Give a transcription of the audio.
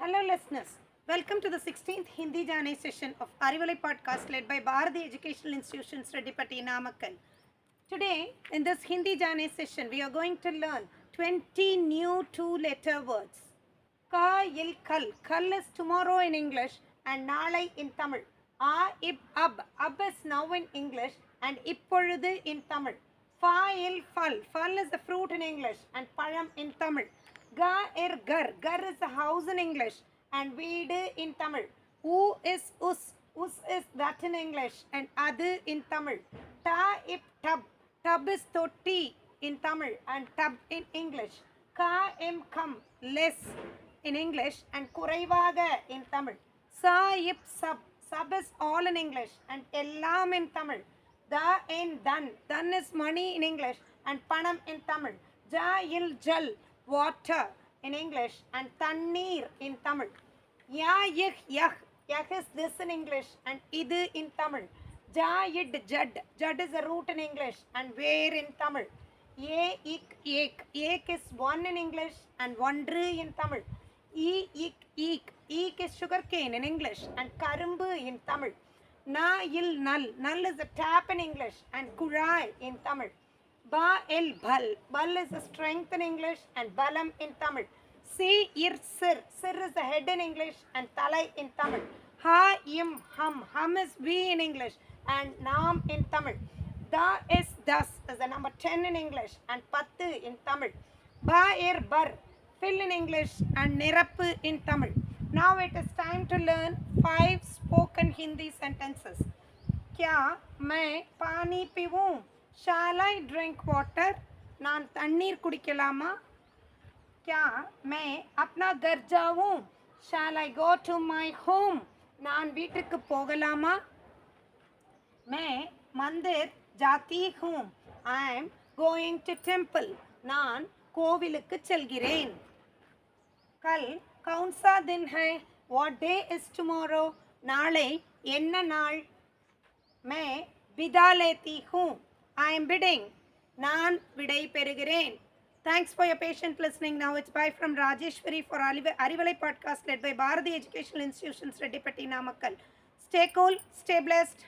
Hello listeners, welcome to the 16th Hindi Jane session of Arivalai podcast led by Bharati Educational Institutions Redipati Namakkal. Today in this Hindi Jane session we are going to learn 20 new two-letter words. Ka il kal. Kal is tomorrow in English and nalai in Tamil. A ib ab. Ab is now in English and ippoludhu in Tamil. Fa il fal. Fal is the fruit in English and palam in Tamil. Ga ir gar. Gar is a house in English and veedu in Tamil. U is us. Us is that in English and adu in Tamil. Ta ip tab. Tub is totti in Tamil and tub in English. Ka im kam. Less in English and kuraivaga in Tamil. Sa ip sab. Sub is all in English and ellam in Tamil. Da in dan. Dan is money in English and panam in Tamil. Ja il jal. Water in English and tannir in Tamil. Ya yih yah. Yah is this in English and idu in Tamil. Ja id jad. Jad is a root in English and where in Tamil. Ye ik ek. Ek is one in English and wandru in Tamil. E ik eek. Eek is sugarcane in English and karumbu in Tamil. Na il null. Null is a tap in English and kurai in Tamil. Ba el bal. Bal is a strength in English and balam in Tamil. Si ir sir. Sir is a head in English and talai in Tamil. Ha im hum. Hum is we in English and nam in Tamil. Da is das is the number 10 in English and pattu in Tamil. Ba ir bar. Fill in English and nirappu in Tamil. Now it is time to learn 5 spoken Hindi sentences. क्या मैं पानी पीऊँ? Shall I drink water? நான் தண்ணீர் குடிக்கலாமா? क्या मैं अपना घर जाऊँ? Shall I go to my home? நான் வீட்டுக்கு போகலாமா? मैं मंदिर जाती हूँ. I am going to temple. நான் கோவிலுக்கு செல்கிறேன். कल कौन सा दिन है? What day is tomorrow? नाले என்ன நாள்? मैं विदा लेती हूँ. I am bidding. நான் விடை பெறுகிறேன். Thanks for your patient listening. Now it's bye from Rajeshwari for Arivalai podcast led by Bharati Educational Institutions Redipati Namakkal. Stay cool, stay blessed.